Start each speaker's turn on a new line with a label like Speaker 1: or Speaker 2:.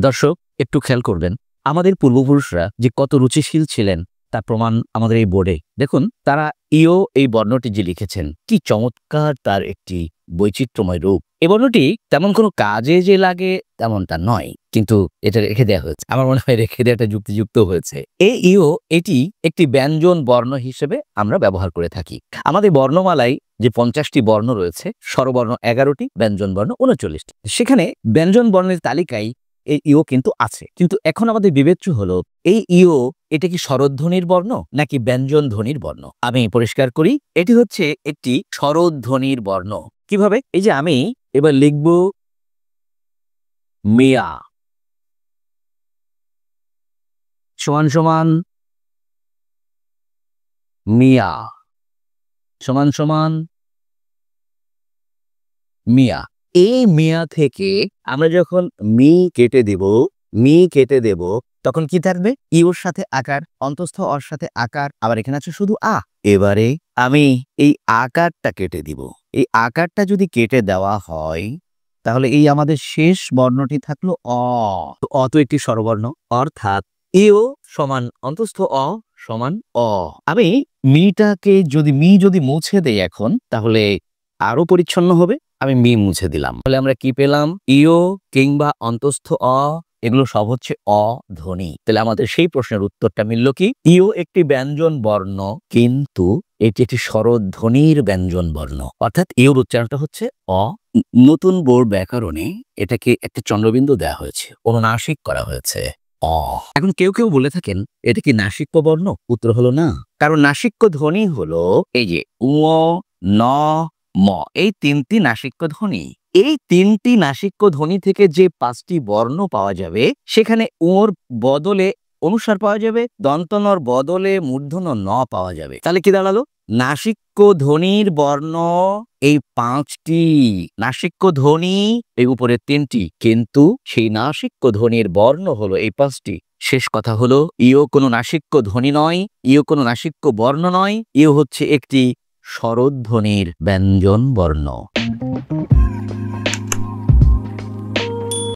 Speaker 1: দর্শক একটু খেয়াল করবেন, আমাদের পূর্বপুরুষরা যে কত রুচিশীল ছিলেন তার প্রমাণ আমাদের এই বোর্ডে দেখুন। তারা ইও এই বর্ণটি যে লিখেছেন, কি চমৎকার তার একটি বৈচিত্র্যময় রূপ। এই বর্ণটি তেমন কোনো কাজে যে লাগে তেমনটা নয়, কিন্তু এটা রেখে দেওয়া হয়েছে। আমার মনে হয় রেখে দেওয়াটা যুক্তিযুক্ত হয়েছে। এই ইও এটি একটি ব্যঞ্জন বর্ণ হিসেবে আমরা ব্যবহার করে থাকি। আমাদের বর্ণমালায় যে 50টি বর্ণ রয়েছে, স্বরবর্ণ 11টি, ব্যঞ্জন বর্ণ 39টি। সেখানে ব্যঞ্জন বর্ণের তালিকায় এই ইও কিন্তু আছে। কিন্তু এখন আমাদের বিবেচ্য হলো এই ইও এটা কি স্বরধ্বনির বর্ণ নাকি ব্যঞ্জন ধ্বনির বর্ণ। আমি পরিষ্কার করি, এটি হচ্ছে একটি স্বরধ্বনির বর্ণ। কিভাবে? এই যে আমি এবার লিখব মিয়া সমান সমান মিয়া সমান সমান মিয়া। এই মিয়া থেকে আমরা যখন মি কেটে দেব তখন কি থাকবে? ইওর সাথে আকার, অন্তস্থ অর সাথে আকার, আবার এখানে আছে শুধু আ। এবারে আমি এই আকারটা কেটে দিব। এই আকারটা যদি কেটে দেওয়া হয় তাহলে এই আমাদের শেষ বর্ণটি থাকলো অ। অ তো একটি স্বরবর্ণ, অর্থাৎ ইও সমান অন্তস্থ অ সমান অ। আমি মি যদি মুছে দেই এখন, তাহলে আরো পরিচ্ছন্ন হবে। আমি মি মুছে দিলাম, তাহলে আমরা কি পেলাম? ইও কিংবা অন্তস্থ অ, এগুলো সব হচ্ছে অ ধ্বনি। তাহলে আমাদের সেই প্রশ্নের উত্তরটা মিলল কি? ইও একটি ব্যঞ্জন বর্ণ, কিন্তু এটি একটি স্বরধ্বনির ব্যঞ্জন বর্ণ, অর্থাৎ ইওর উচ্চারণটা হচ্ছে অ। নতুন বোর্ড ব্যাকরণে এটাকে একটা চন্দ্রবিন্দু দেওয়া হয়েছে, অনুনাসিক করা হয়েছে অ। এখন কেউ কেউ বলে থাকেন এটা কি নাসিক্য বর্ণ? উত্তর হলো না, কারণ নাসিক্য ধ্বনি হলো এই যে উ, ন, ম, এই তিনটি নাসিক্য ধ্বনি। এই তিনটি নাসিক্য ধ্বনি থেকে যে 5টি বর্ণ পাওয়া যাবে, সেখানে ওর বদলে অনুস্বার পাওয়া যাবে, দন্তনর বদলে মূর্ধন্য ন পাওয়া যাবে। তাহলে কি দাঁড়ালো? নাসিক্য ধ্বনির বর্ণ এই 5টি, নাসিক্য ধ্বনি এই উপরে 3টি, কিন্তু সেই নাসিক্য ধ্বনির বর্ণ হলো এই 5টি। শেষ কথা হলো, ইও কোনো নাসিক্য ধ্বনি নয়, ইও কোনো নাসিক্য বর্ণ নয়, ইও হচ্ছে একটি স্বরধ্বনির ব্যঞ্জন বর্ণ।